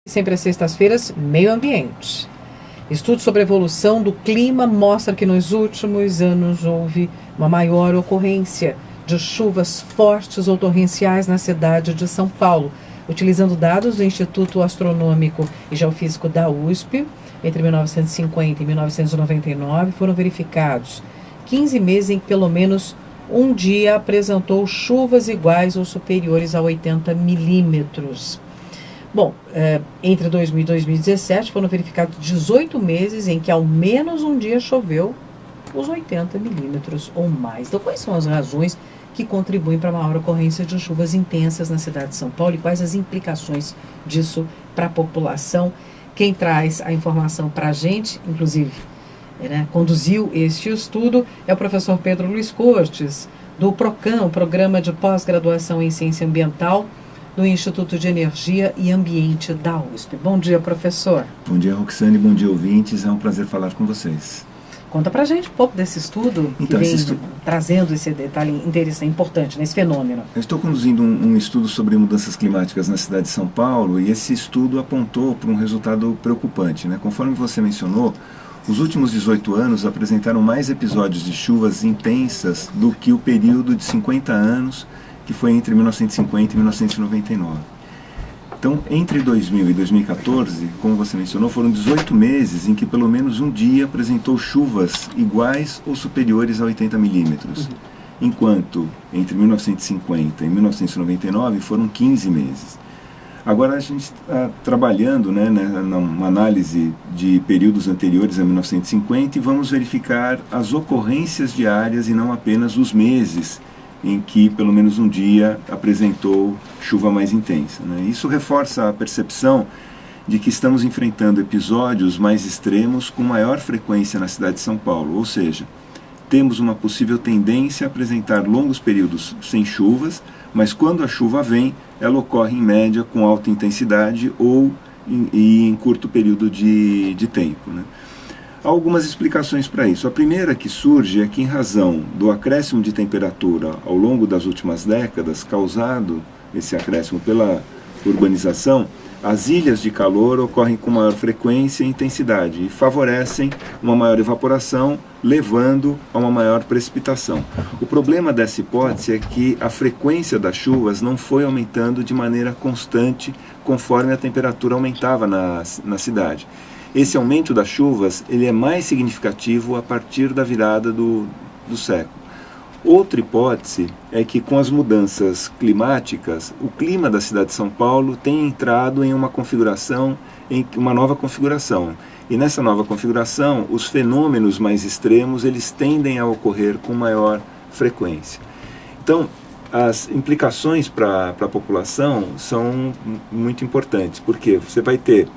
Sempre às sextas-feiras, Meio Ambiente. Estudo sobre a evolução do clima mostra que nos últimos anos houve uma maior ocorrência de chuvas fortes ou torrenciais na cidade de São Paulo. Utilizando dados do Instituto Astronômico e Geofísico da USP, entre 1950 e 1999 foram verificados 15 meses em que pelo menos um dia apresentou chuvas iguais ou superiores a 80 milímetros. Bom, entre 2000 e 2017 foram verificados 18 meses em que ao menos um dia choveu os 80 milímetros ou mais. Então, quais são as razões que contribuem para a maior ocorrência de chuvas intensas na cidade de São Paulo e quais as implicações disso para a população? Quem traz a informação para a gente, inclusive, conduziu este estudo, é o professor Pedro Luiz Cortes, do PROCAM, Programa de Pós-Graduação em Ciência Ambiental, do Instituto de Energia e Ambiente da USP. Bom dia, professor. Bom dia, Roxane, bom dia, ouvintes. É um prazer falar com vocês. Conta pra gente um pouco desse estudo que vem trazendo esse detalhe interessante, importante nesse fenômeno. Eu estou conduzindo um estudo sobre mudanças climáticas na cidade de São Paulo e esse estudo apontou para um resultado preocupante, Conforme você mencionou, os últimos 18 anos apresentaram mais episódios de chuvas intensas do que o período de 50 anos que foi entre 1950 e 1999. Então, entre 2000 e 2014, como você mencionou, foram 18 meses em que pelo menos um dia apresentou chuvas iguais ou superiores a 80 milímetros, enquanto entre 1950 e 1999 foram 15 meses. Agora a gente está trabalhando numa análise de períodos anteriores a 1950 e vamos verificar as ocorrências diárias e não apenas os meses em que pelo menos um dia apresentou chuva mais intensa. Isso reforça a percepção de que estamos enfrentando episódios mais extremos com maior frequência na cidade de São Paulo, ou seja, temos uma possível tendência a apresentar longos períodos sem chuvas, mas quando a chuva vem, ela ocorre em média com alta intensidade ou em curto período de tempo. Há algumas explicações para isso. A primeira que surge é que, em razão do acréscimo de temperatura ao longo das últimas décadas, causado esse acréscimo pela urbanização, as ilhas de calor ocorrem com maior frequência e intensidade e favorecem uma maior evaporação, levando a uma maior precipitação. O problema dessa hipótese é que a frequência das chuvas não foi aumentando de maneira constante conforme a temperatura aumentava na cidade. Esse aumento das chuvas ele é mais significativo a partir da virada do século. Outra hipótese é que com as mudanças climáticas, o clima da cidade de São Paulo tem entrado em uma nova configuração. E nessa nova configuração, os fenômenos mais extremos eles tendem a ocorrer com maior frequência. Então, as implicações para a população são muito importantes, porque você vai ter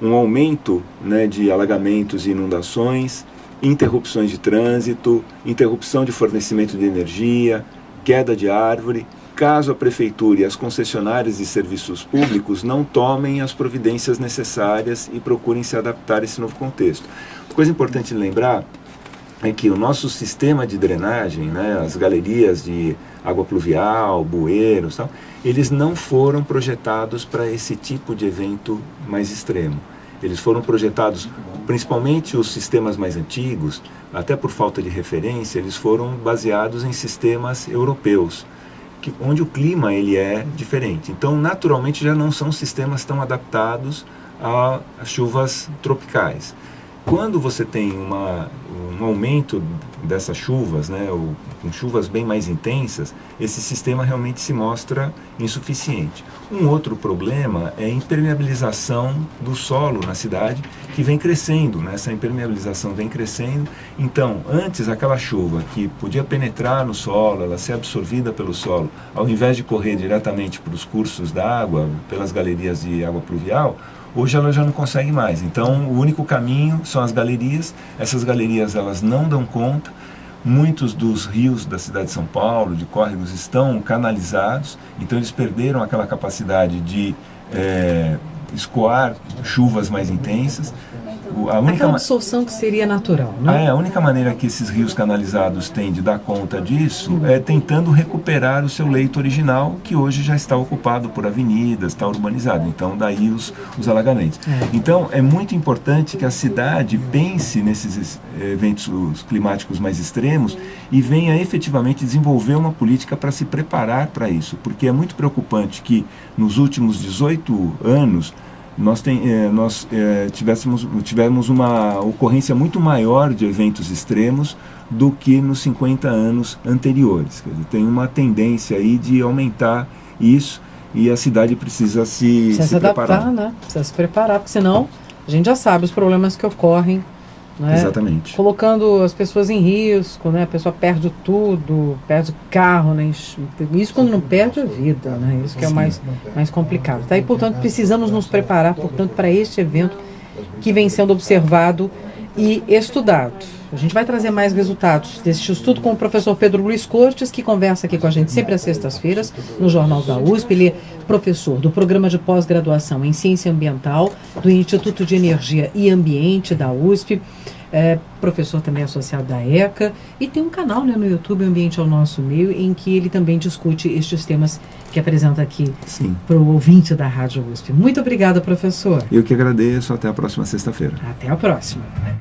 um aumento de alagamentos e inundações, interrupções de trânsito, interrupção de fornecimento de energia, queda de árvore, caso a prefeitura e as concessionárias de serviços públicos não tomem as providências necessárias e procurem se adaptar a esse novo contexto. Uma coisa importante de lembrar é que o nosso sistema de drenagem, as galerias de água pluvial, bueiros, eles não foram projetados para esse tipo de evento mais extremo. Eles foram projetados, principalmente os sistemas mais antigos, até por falta de referência, eles foram baseados em sistemas europeus, onde o clima ele é diferente. Então, naturalmente, já não são sistemas tão adaptados a chuvas tropicais. Quando você tem um aumento dessas chuvas, ou com chuvas bem mais intensas, esse sistema realmente se mostra insuficiente. Um outro problema é a impermeabilização do solo na cidade, que vem crescendo, essa impermeabilização vem crescendo. Então, antes aquela chuva que podia penetrar no solo, ela ser absorvida pelo solo, ao invés de correr diretamente para os cursos d'água, pelas galerias de água pluvial, hoje ela já não consegue mais. Então, o único caminho são as galerias. Essas galerias elas não dão conta. Muitos dos rios da cidade de São Paulo, de córregos, estão canalizados. Então, eles perderam aquela capacidade de escoar chuvas mais intensas. Aquela absorção que seria natural, né? A única maneira que esses rios canalizados têm de dar conta disso é tentando recuperar o seu leito original, que hoje já está ocupado por avenidas, está urbanizado. Então, daí os alagamentos. Então, é muito importante que a cidade pense nesses eventos climáticos mais extremos e venha efetivamente desenvolver uma política para se preparar para isso, porque é muito preocupante que nos últimos 18 anos nós tivemos uma ocorrência muito maior de eventos extremos do que nos 50 anos anteriores. Quer dizer, tem uma tendência aí de aumentar isso e a cidade precisa se adaptar, preparar. Né? Precisa se preparar, porque senão a gente já sabe os problemas que ocorrem. Né? Exatamente. Colocando as pessoas em risco, né? A pessoa perde tudo, perde o carro, né? Isso quando não perde a vida, né? Isso que é o mais complicado. Tá? E, portanto, precisamos nos preparar, portanto, para este evento que vem sendo observado e estudado. A gente vai trazer mais resultados deste estudo com o professor Pedro Luiz Cortes, que conversa aqui com a gente sempre às sextas-feiras, no Jornal da USP. Ele é professor do Programa de Pós-Graduação em Ciência Ambiental, do Instituto de Energia e Ambiente da USP, professor também associado da ECA, e tem um canal, né, no YouTube, Ambiente ao Nosso Meio, em que ele também discute estes temas que apresenta aqui para o ouvinte da Rádio USP. Muito obrigada, professor. Eu que agradeço. Até a próxima sexta-feira. Até a próxima.